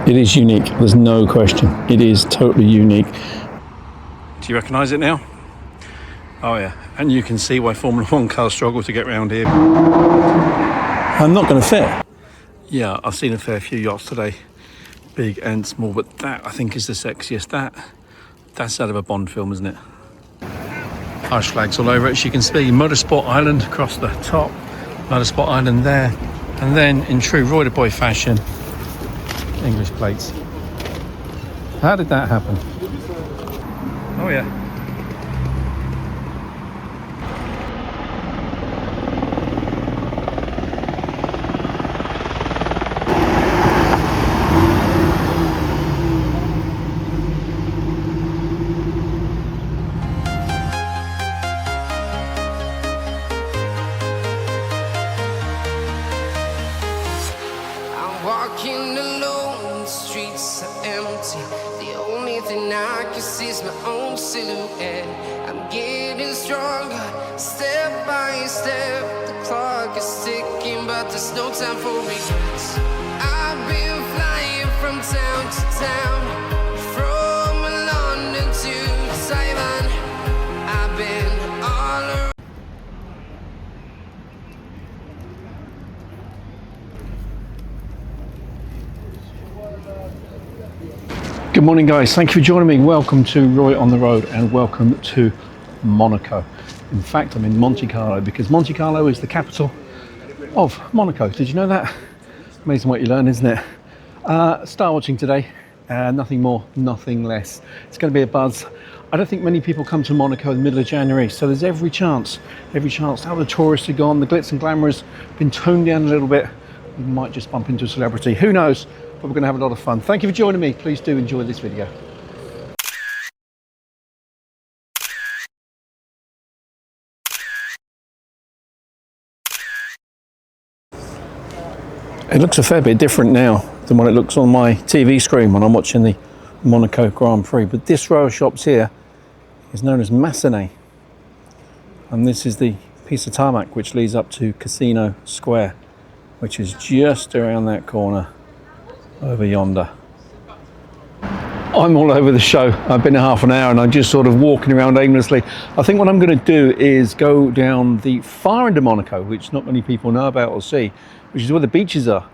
It is unique, there's no question. It is totally unique. Do you recognise it now? Oh yeah, and you can see why Formula One cars struggle to get around here. I'm not going to fit. Yeah, I've seen a fair few yachts today, big and small, but that I think is the sexiest. That's out of a Bond film, isn't it? Irish flags all over it, as you can see. Motorsport Island across the top, Motorsport Island there, and then in true Roy the Boy fashion, English plates. How did that happen? Oh yeah. Walking alone, the streets are empty. The only thing I can see is my own silhouette. I'm getting stronger, step by step. The clock is ticking, but there's no time for regrets. I've been flying from town to town, from London to Taiwan. I've been all around. Good morning guys, thank you for joining me. Welcome to Roy on the Road and welcome to Monaco. In fact, I'm in Monte Carlo because Monte Carlo is the capital of Monaco. Did you know that? Amazing what you learn, isn't it? Star watching today, nothing more, nothing less. It's going to be a buzz. I don't think many people come to Monaco in the middle of January, so there's every chance now the tourists are gone, the glitz and glamour has been toned down a little bit. We might just bump into a celebrity, who knows? But we're going to have a lot of fun. Thank you for joining me. Please do enjoy this video. It looks a fair bit different now than what it looks on my TV screen when I'm watching the Monaco Grand Prix. But this row of shops here is known as Massenet. And this is the piece of tarmac which leads up to Casino Square, which is just around that corner over yonder. I'm all over the show. I've been half an hour and I'm just sort of walking around aimlessly. I think what I'm going to do is go down the far end of Monaco, which not many people know about or see, which is where the beaches are.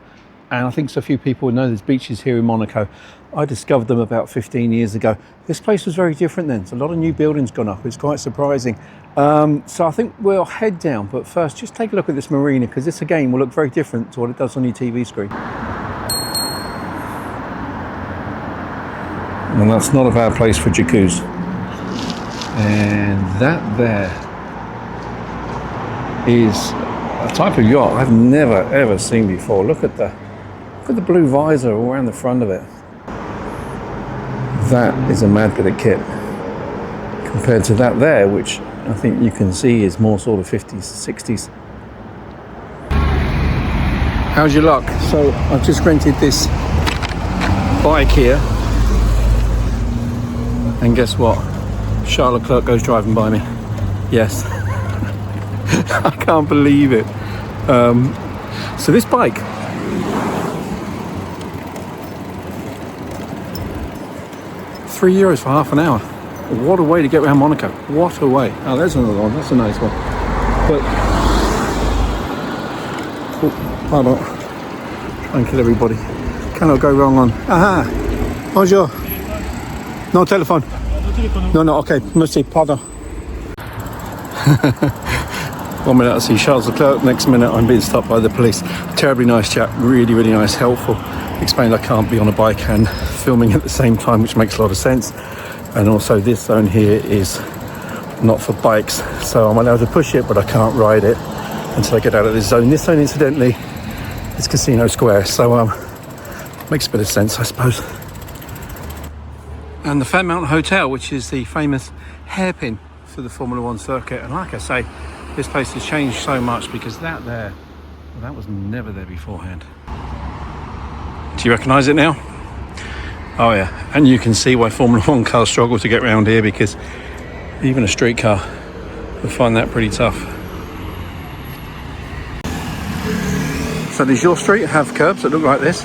And I think so few people know there's beaches here in Monaco. I discovered them about 15 years ago. This place was very different then. So a lot of new buildings gone up. It's quite surprising. So I think we'll head down, but first just take a look at this marina, because this again will look very different to what it does on your TV screen. And that's not a bad place for jacuzzi. And that there is a type of yacht I've never ever seen before. Look at the blue visor all around the front of it. That is a mad bit of kit compared to that there, which I think you can see is more sort of 50s, 60s. How's your luck? So I've just rented this bike here. And guess what? Charlotte Clerk goes driving by me. Yes. I can't believe it. So this bike, €3 for half an hour. What a way to get around Monaco. What a way. Oh, there's another one. That's a nice one. But, oh, pardon. Try and kill everybody. Cannot go wrong on. Aha. Bonjour. No telephone. No, okay. Merci, pardon. 1 minute I see Charles Leclerc, next minute I'm being stopped by the police. Terribly nice chap, really, really nice, helpful. Explained I can't be on a bike and filming at the same time, which makes a lot of sense. And also this zone here is not for bikes, so I'm allowed to push it, but I can't ride it until I get out of this zone. This zone, incidentally, is Casino Square, so makes a bit of sense, I suppose. And the Fairmount Hotel, which is the famous hairpin for the Formula One circuit. And like I say, this place has changed so much, because that there, well, that was never there beforehand. Do you recognise it now? Oh yeah, and you can see why Formula One cars struggle to get around here, because even a street car will find that pretty tough. So does your street have curbs that look like this?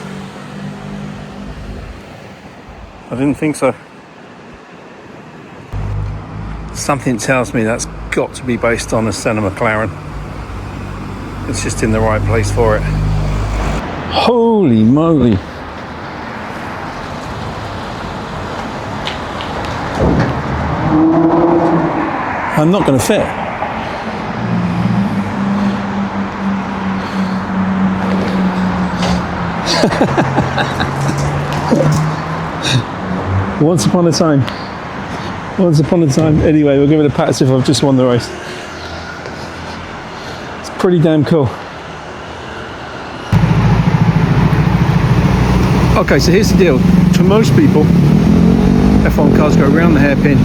I didn't think so. Something tells me that's got to be based on a Senna McLaren. It's just in the right place for it. Holy moly. I'm not going to fit. Once upon a time. Anyway, we'll give it a pat as if I've just won the race. It's pretty damn cool. Okay, so here's the deal. For most people, F1 cars go around the hairpin,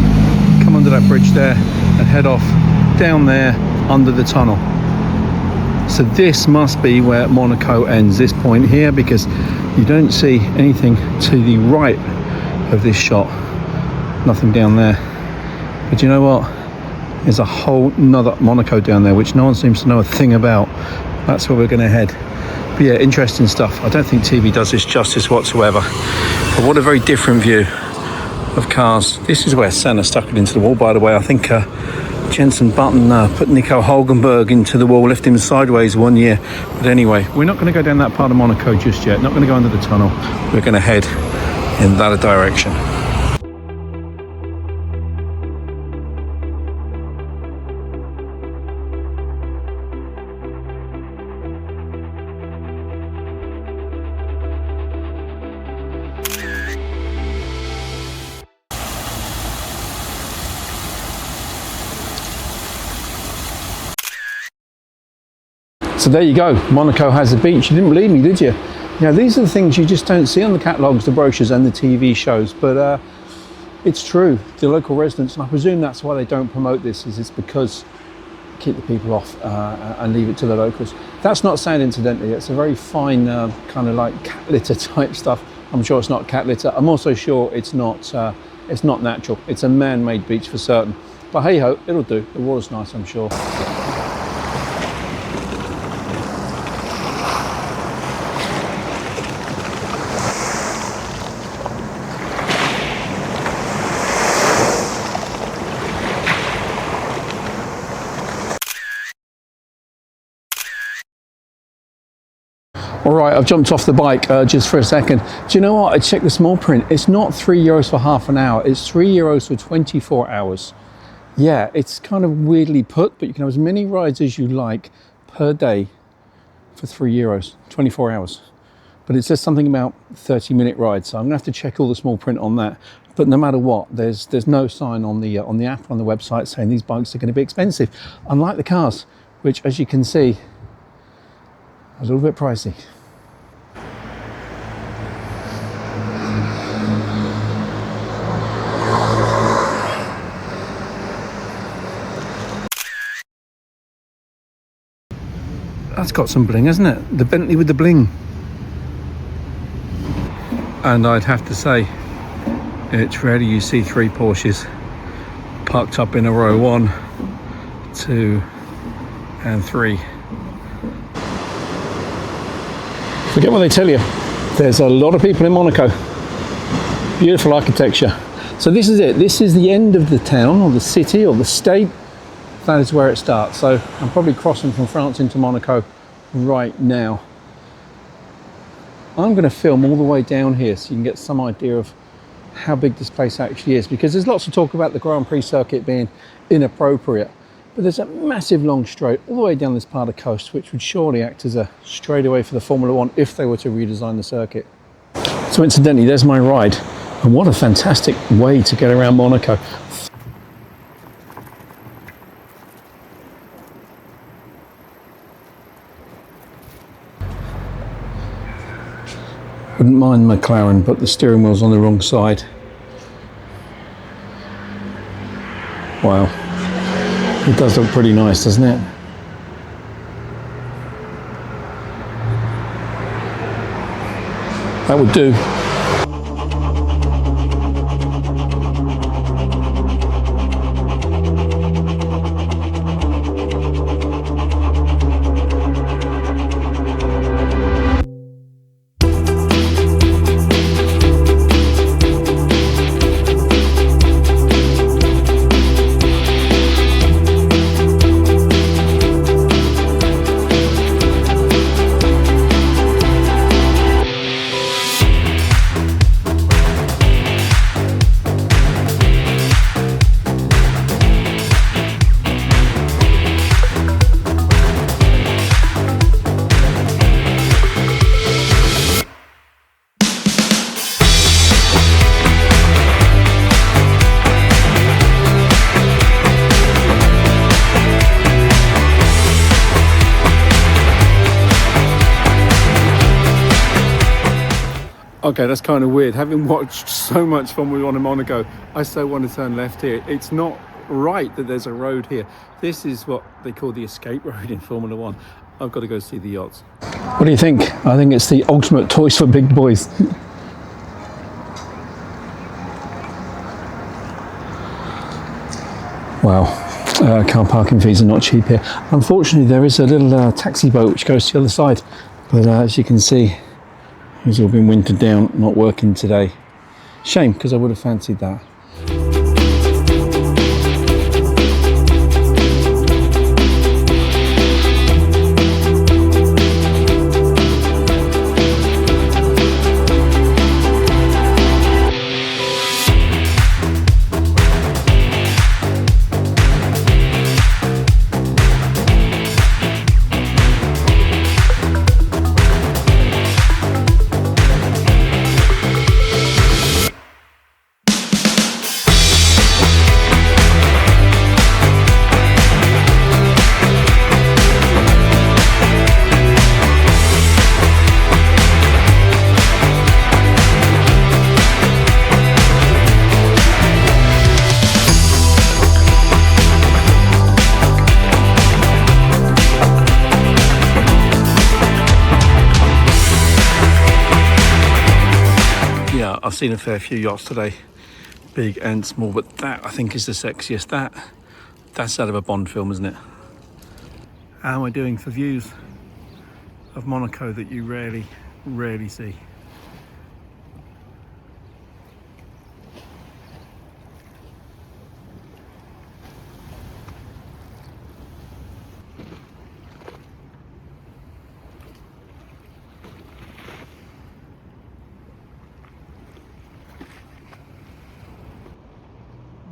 come under that bridge there, and head off down there under the tunnel. So this must be where Monaco ends, this point here, because you don't see anything to the right of this shot. Nothing down there. But you know what? There's a whole nother Monaco down there, which no one seems to know a thing about. That's where we're going to head. But yeah, interesting stuff. I don't think TV does this justice whatsoever. But what a very different view of cars. This is where Senna stuck it into the wall, by the way. I think Jensen Button put Nico Hulkenberg into the wall, left him sideways one year. But anyway, we're not going to go down that part of Monaco just yet. Not going to go under the tunnel. We're going to head in that direction. So there you go, Monaco has a beach. You didn't believe me, did you? Now these are the things you just don't see on the catalogues, the brochures and the TV shows, but it's true. The local residents, and I presume that's why they don't promote this, is it's because keep the people off and leave it to the locals. That's not saying incidentally, it's a very fine kind of like cat litter type stuff. I'm sure it's not cat litter. I'm also sure it's not natural. It's a man-made beach for certain. But hey ho, it'll do. The water's nice, I'm sure. All right, I've jumped off the bike just for a second. Do you know what? I checked the small print. It's not €3 for half an hour. It's €3 for 24 hours. Yeah, it's kind of weirdly put, but you can have as many rides as you like per day for €3, 24 hours. But it says something about 30-minute rides, so I'm gonna have to check all the small print on that. But no matter what, there's no sign on the app, on the website, saying these bikes are going to be expensive. Unlike the cars, which, as you can see, a little bit pricey. That's got some bling, hasn't it? The Bentley with the bling. And I'd have to say, it's rare you see 3 Porsches parked up in a row. 1, 2, and 3. Forget what they tell you. There's a lot of people in Monaco. Beautiful architecture. So this is it. This is the end of the town, or the city, or the state. That is where it starts. So I'm probably crossing from France into Monaco right now. I'm going to film all the way down here so you can get some idea of how big this place actually is, because there's lots of talk about the Grand Prix circuit being inappropriate. But there's a massive long straight all the way down this part of the coast, which would surely act as a straightaway for the Formula One if they were to redesign the circuit. So incidentally, there's my ride. And what a fantastic way to get around Monaco. Wouldn't mind McLaren, but the steering wheel's on the wrong side. Wow. It does look pretty nice, doesn't it? That would do. Okay, that's kind of weird. Having watched so much Formula One in Monaco, I still want to turn left here. It's not right that there's a road here. This is what they call the escape road in Formula One. I've got to go see the yachts. What do you think? I think it's the ultimate toys for big boys. Wow, car parking fees are not cheap here. Unfortunately, there is a little taxi boat which goes to the other side. But as you can see, it's all been wintered down, not working today. Shame, because I would have fancied that. I've seen a fair few yachts today, big and small, but that I think is the sexiest. That's out of a Bond film, isn't it? How am I doing for views of Monaco that you rarely see?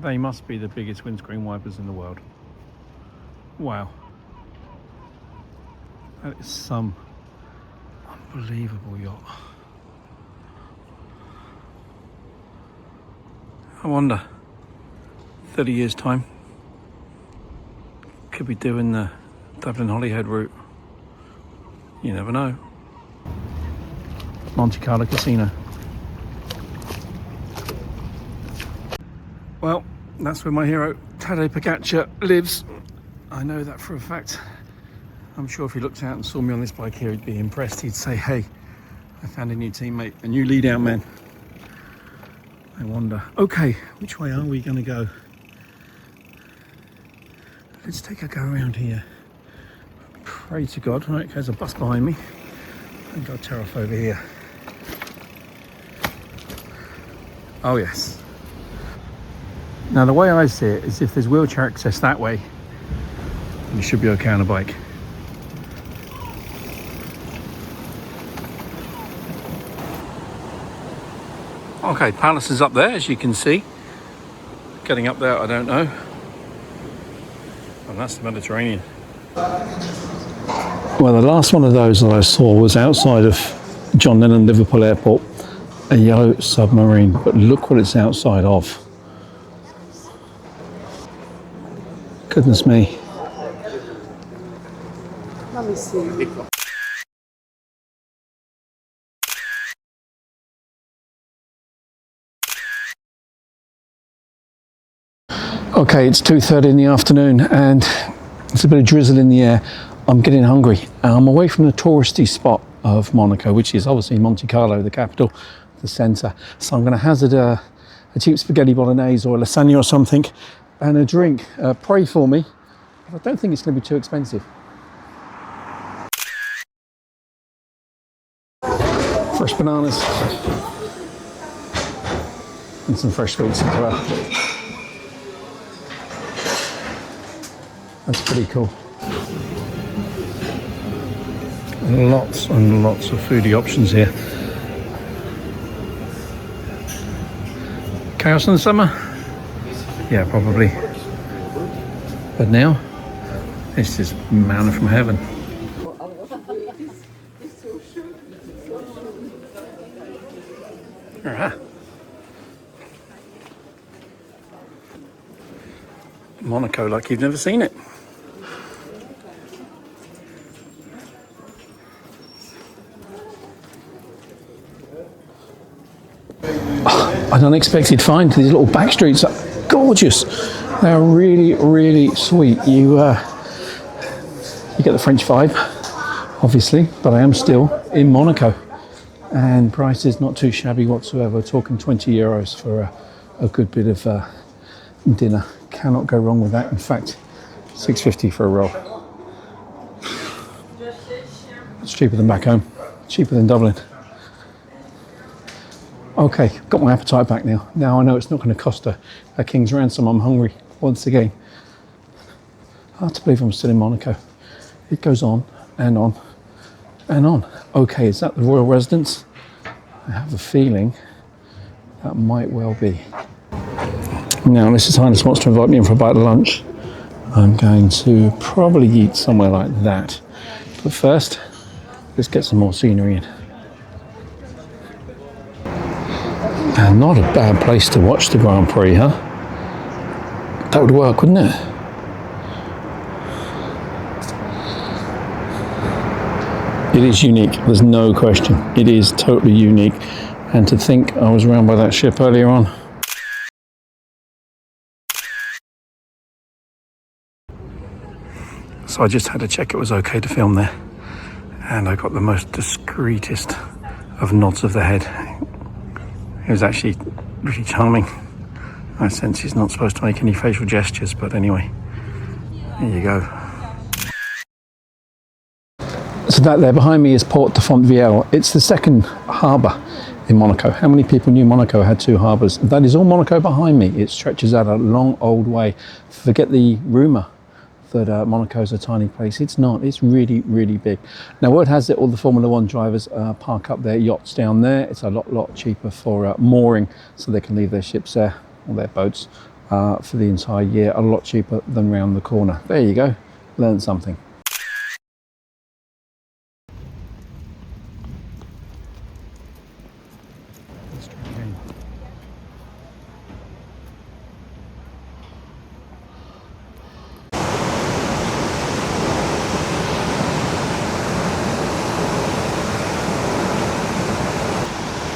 They must be the biggest windscreen wipers in the world. Wow. That is some unbelievable yacht. I wonder, 30 years time, could be doing the Dublin Holyhead route. You never know. Monte Carlo Casino. Well, that's where my hero Tadej Pogačar lives. I know that for a fact. I'm sure if he looked out and saw me on this bike here, he'd be impressed. He'd say, hey, I found a new teammate, a new lead out man. I wonder. Okay, which way are we going to go? Let's take a go around here. Pray to God. Right, there's a bus behind me. I think I'll tear off over here. Oh, yes. Now, the way I see it is if there's wheelchair access that way, you should be okay on a bike. Okay, Palace is up there, as you can see. Getting up there, I don't know. And that's the Mediterranean. Well, the last one of those that I saw was outside of John Lennon Liverpool Airport, a yellow submarine. But look what it's outside of. Goodness me. Let me see. Okay, it's 2:30 in the afternoon and there's a bit of drizzle in the air. I'm getting hungry. I'm away from the touristy spot of Monaco, which is obviously Monte Carlo, the capital, the centre. So I'm going to hazard a cheap spaghetti bolognese or a lasagna or something and a drink. Pray for me, but I don't think it's going to be too expensive. Fresh bananas and some fresh sweets as well. That's pretty cool. Lots and lots of foodie options here. Chaos in the summer? Yeah, probably. But now, this is manna from heaven. Ah. Monaco like you've never seen it. An unexpected find. These little back streets are gorgeous. They're really, really sweet. You get the French vibe, obviously, but I am still in Monaco. And price is not too shabby whatsoever. We're talking 20 euros for a good bit of dinner. Cannot go wrong with that. In fact, 6.50 for a roll. It's cheaper than back home, cheaper than Dublin. Okay, got my appetite back now. Now I know it's not going to cost a king's ransom. I'm hungry once again. Hard to believe I'm still in Monaco. It goes on and on and on. Okay, is that the royal residence? I have a feeling that might well be. Now, unless His Highness wants to invite me in for a bite of lunch, I'm going to probably eat somewhere like that. But first, let's get some more scenery in. And not a bad place to watch the Grand Prix, huh? That would work, wouldn't it? It is unique, there's no question. It is totally unique. And to think I was around by that ship earlier on. So I just had to check it was okay to film there. And I got the most discreetest of nods of the head. It was actually really charming. I sense he's not supposed to make any facial gestures, but anyway, there you go. So that there behind me is Port de Fontvieille. It's the second harbour in Monaco. How many people knew Monaco had two harbours? That is all Monaco behind me. It stretches out a long old way. Forget the rumour that Monaco's a tiny place. It's not. It's really, really big. Now, word has it all the Formula One drivers park up their yachts down there. It's a lot cheaper for mooring, so they can leave their ships there, or their boats, for the entire year. A lot cheaper than round the corner. There you go. Learn something.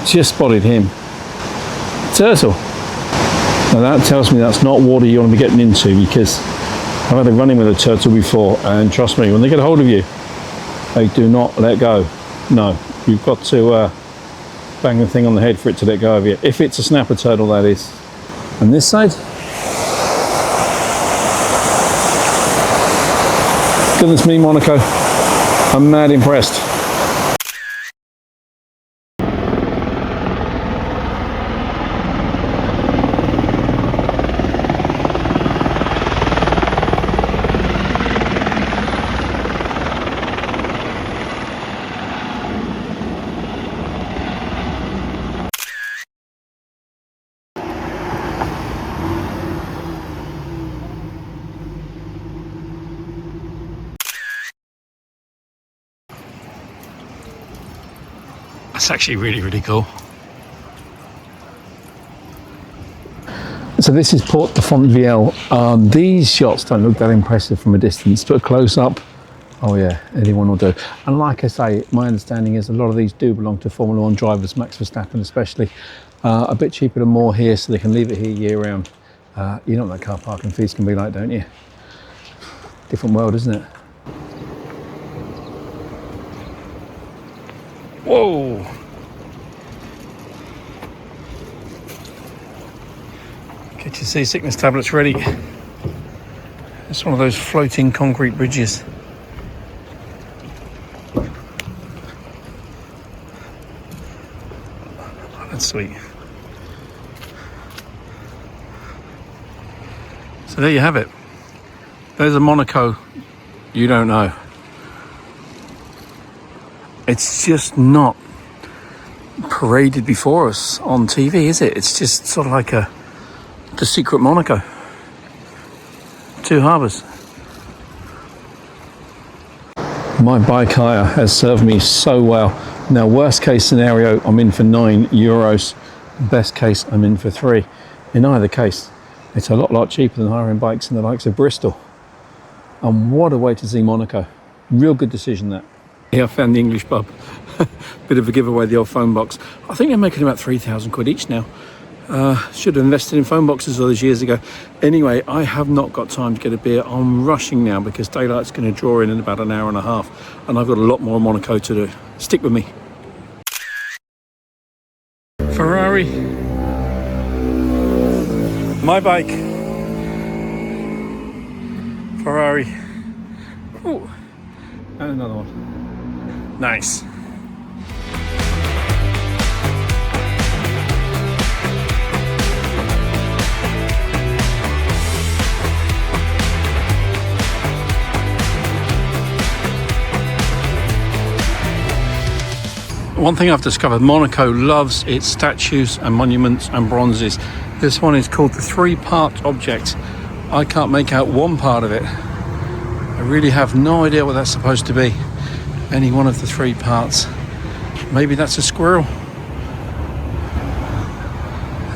Just spotted him. Turtle. Now that tells me that's not water you want to be getting into, because I've had a run-in with a turtle before, and trust me, when they get a hold of you, they do not let go. No, you've got to bang the thing on the head for it to let go of you. If it's a snapper turtle, that is. And this side? Goodness me, Monaco. I'm mad impressed. That's actually really, really cool. So this is Port de Fontvieille. These shots don't look that impressive from a distance, but close up, oh yeah, anyone will do. And like I say, my understanding is a lot of these do belong to Formula One drivers, Max Verstappen especially. A bit cheaper than more here, so they can leave it here year round. You know what that car parking fees can be like, don't you? Different world, isn't it? Whoa! Get your seasickness tablets ready. It's one of those floating concrete bridges. Oh, that's sweet. So there you have it. There's a Monaco you don't know. It's just not paraded before us on TV, is it? It's just sort of like the secret Monaco. Two harbours. My bike hire has served me so well. Now, worst case scenario, I'm in for €9. Best case, I'm in for 3. In either case, it's a lot cheaper than hiring bikes in the likes of Bristol. And what a way to see Monaco. Real good decision, that. Yeah, I found the English pub. Bit of a giveaway, the old phone box. I think they're making about 3,000 quid each now. Should have invested in phone boxes all those years ago. Anyway, I have not got time to get a beer. I'm rushing now because daylight's going to draw in about an hour and a half, and I've got a lot more Monaco to do. Stick with me. Ferrari. My bike. Ferrari. Oh, and another one. Nice. One thing I've discovered, Monaco loves its statues and monuments and bronzes. This one is called the three-part object. I can't make out one part of it. I really have no idea what that's supposed to be. Any one of the three parts. Maybe that's a squirrel.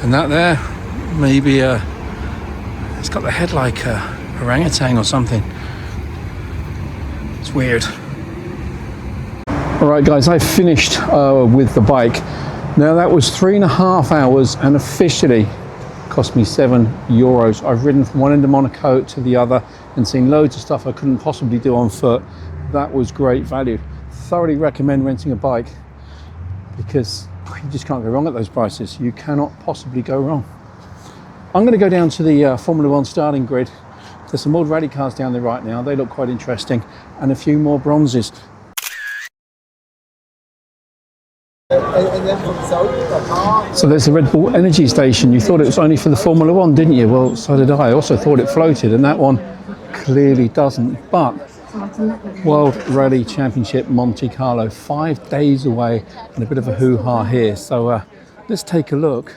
And that there, maybe it's got the head like a orangutan or something. It's weird. Alright guys, I finished with the bike. Now that was 3.5 hours and officially cost me €7. I've ridden from one end of Monaco to the other and seen loads of stuff I couldn't possibly do on foot. That was great value. Thoroughly recommend renting a bike because you just can't go wrong at those prices. You cannot possibly go wrong. I'm going to go down to the Formula 1 starting grid. There's some old rally cars down there right now. They look quite interesting, and a few more bronzes. So there's the Red Bull Energy Station. You thought it was only for the Formula 1, didn't you? Well, so did I. I also thought it floated, and that one clearly doesn't. But World Rally Championship Monte Carlo, 5 days away, and a bit of a hoo-ha here. So let's take a look.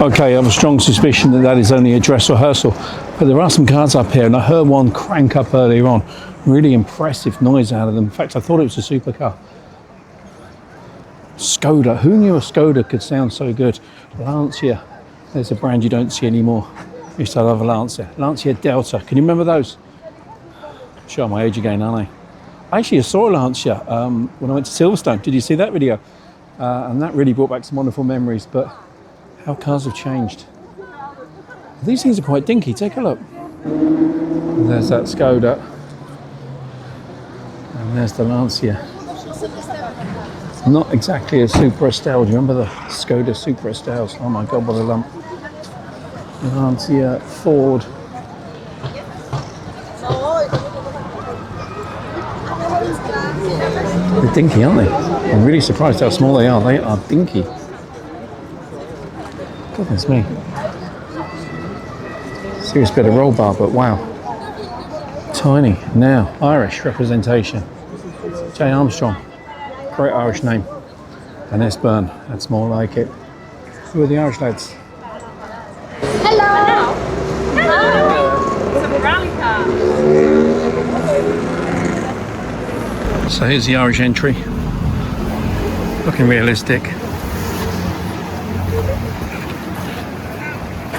Okay, I have a strong suspicion that that is only a dress rehearsal, but there are some cars up here, and I heard one crank up earlier on. Really impressive noise out of them. In fact, I thought it was a supercar. Skoda. Who knew a Skoda could sound so good? Lancia. There's a brand you don't see anymore. I used to love a Lancia. Lancia Delta. Can you remember those? Show my age again, aren't I? Actually, I saw a Lancia when I went to Silverstone. Did you see that video? And that really brought back some wonderful memories. But how cars have changed. These things are quite dinky. Take a look. There's that Skoda. And there's the Lancia. Not exactly a Super Estelle. Do you remember the Skoda Super Estelles? Oh my God, what a lump. Lancia, Ford. They're dinky, aren't they? I'm really surprised how small they are. They are dinky. Goodness me. Serious bit of roll bar, but wow. Tiny. Now, Irish representation. J. Armstrong. Great Irish name. And S. Byrne. That's more like it. Who are the Irish lads? Hello! Hello! It's a rally car. So here's the Irish entry. Looking realistic.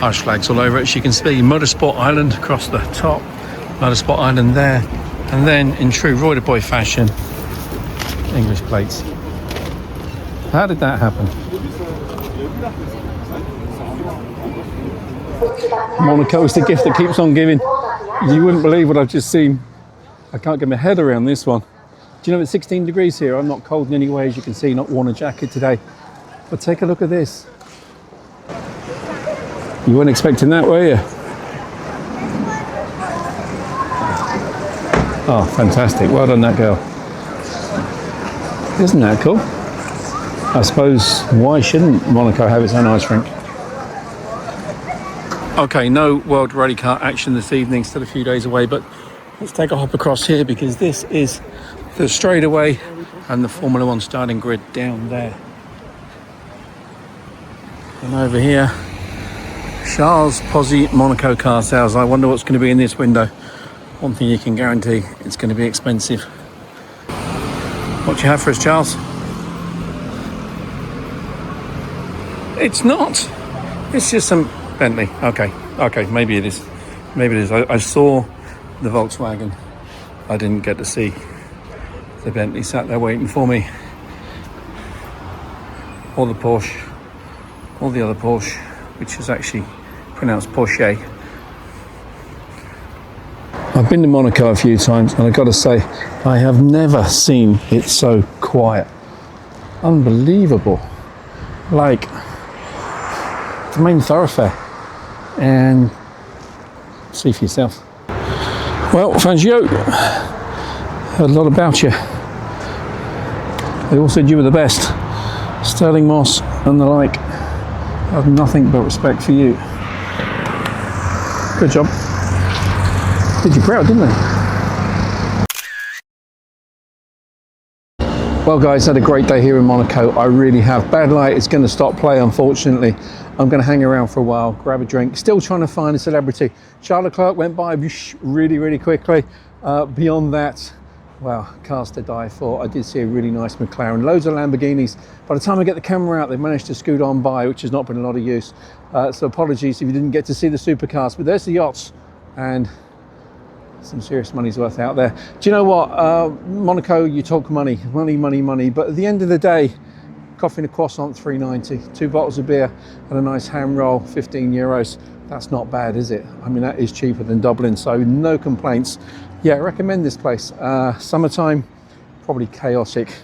Irish flags all over it, as you can see. Motorsport Island across the top. Motorsport Island there. And then, in true Roy Boy fashion, English plates. How did that happen? Monaco is the gift that keeps on giving. You wouldn't believe what I've just seen. I can't get my head around this one. Do you know it's 16 degrees here? I'm not cold in any way, as you can see, not worn a jacket today. But take a look at this. You weren't expecting that, were you? Oh, fantastic. Well done, that girl. Isn't that cool? I suppose, why shouldn't Monaco have its own ice rink? Okay, no World Rally Car action this evening, still a few days away, but let's take a hop across here because this is the straightaway and the Formula 1 starting grid down there. And over here, Charles Pozzi Monaco car sales. I wonder what's going to be in this window. One thing you can guarantee, it's going to be expensive. What do you have for us, Charles? It's not. It's just some Bentley. Okay, maybe it is. Maybe it is. I saw the Volkswagen. I didn't get to see the Bentley sat there waiting for me, or the Porsche, or the other Porsche, which is actually pronounced Porsche. I've been to Monaco a few times, and I've got to say, I have never seen it so quiet. Unbelievable. Like, the main thoroughfare. And see for yourself. Well, Fangio, heard a lot about you. They all said you were the best. Sterling Moss and the like. I have nothing but respect for you. Good job. Did you proud, didn't they? Well guys, had a great day here in Monaco. I really have. Bad light is going to stop play, unfortunately. I'm going to hang around for a while, grab a drink. Still trying to find a celebrity. Charles Leclerc went by really, really quickly. Beyond that, well, cars to die for. I did see a really nice McLaren, loads of Lamborghinis. By the time I get the camera out, they've managed to scoot on by, which has not been a lot of use. So apologies if you didn't get to see the supercars, but there's the yachts, and some serious money's worth out there. Do you know what? Monaco, you talk money, but at the end of the day, coffee and a croissant, $3.90, 2 bottles of beer and a nice ham roll, 15 euros. That's not bad, is it? I mean, that is cheaper than Dublin, so no complaints. Yeah, I recommend this place. Summertime, probably chaotic.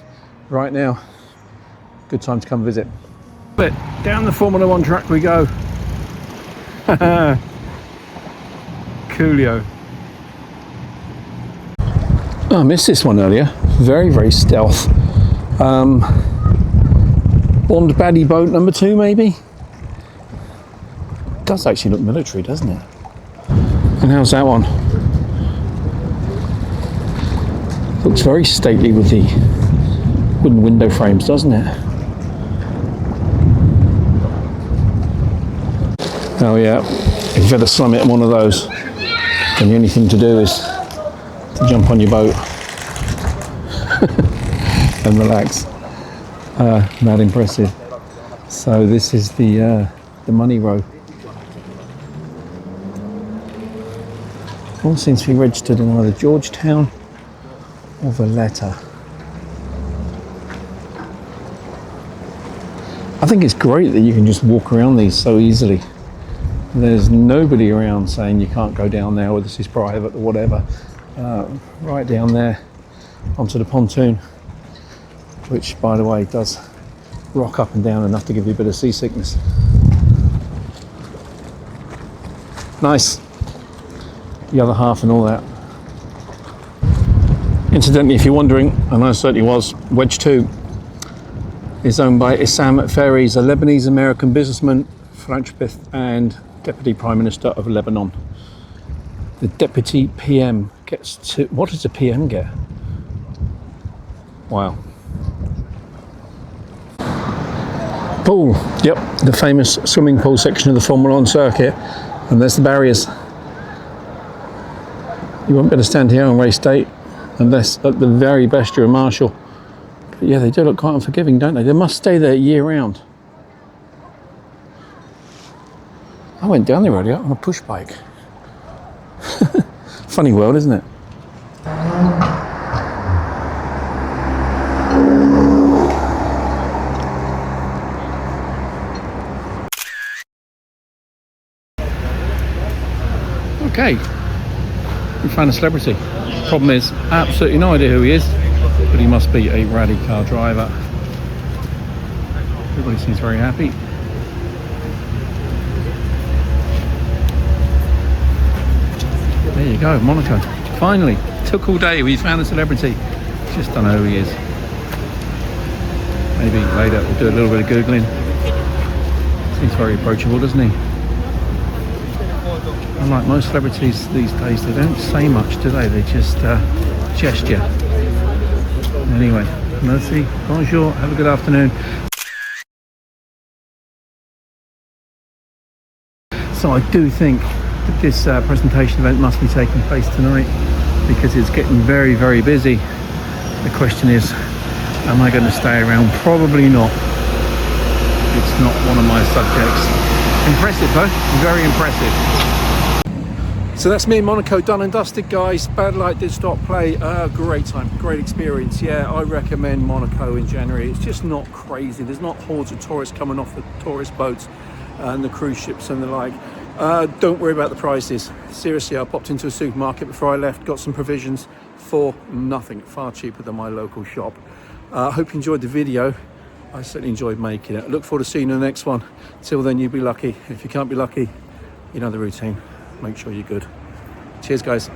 Right now, good time to come visit. But down the Formula One track we go. Coolio. Oh, I missed this one earlier. Very, very stealth. Bond baddie boat number 2, maybe? It does actually look military, doesn't it? And how's that one? Looks very stately with the wooden window frames, doesn't it? Oh yeah, if you've had a summit on one of those, then the only thing to do is to jump on your boat and relax. Not impressive. So this is the money row. All seems to be registered in either Georgetown or Valletta. I think it's great that you can just walk around these so easily. There's nobody around saying you can't go down there or this is private or whatever. Right down there onto the pontoon, which by the way does rock up and down enough to give you a bit of seasickness. Nice. The other half and all that. Incidentally, if you're wondering, and I certainly was, Wedge 2 is owned by Issam Ferries, a Lebanese-American businessman, philanthropist and Deputy Prime Minister of Lebanon. The Deputy PM gets to... What does a PM get? Wow. Pool. Yep, the famous swimming pool section of the Formula One circuit. And there's the barriers. You won't be able to stand here on race day unless at the very best you're a marshal. But yeah, they do look quite unforgiving, don't they? They must stay there year round. I went down there earlier on a push bike. Funny world, isn't it? Okay, we found a celebrity. Problem is, absolutely no idea who he is, but he must be a rally car driver. Everybody seems very happy. There you go, Monaco. Finally, took all day. We found a celebrity. Just don't know who he is. Maybe later we'll do a little bit of Googling. Seems very approachable, doesn't he? Unlike most celebrities these days, they don't say much, do they? They just gesture. Anyway, merci, bonjour, have a good afternoon. So I do think that this presentation event must be taking place tonight because it's getting very, very busy. The question is, am I going to stay around? Probably not. It's not one of my subjects. Impressive though, very impressive. So that's me in Monaco, done and dusted, guys. Bad light did stop play. Great time, great experience. Yeah, I recommend Monaco in January. It's just not crazy. There's not hordes of tourists coming off the tourist boats and the cruise ships and the like. Don't worry about the prices. Seriously, I popped into a supermarket before I left, got some provisions for nothing, far cheaper than my local shop. I hope you enjoyed the video. I certainly enjoyed making it. I look forward to seeing you in the next one. Till then, you be lucky. If you can't be lucky, you know the routine. Make sure you're good. Cheers, guys.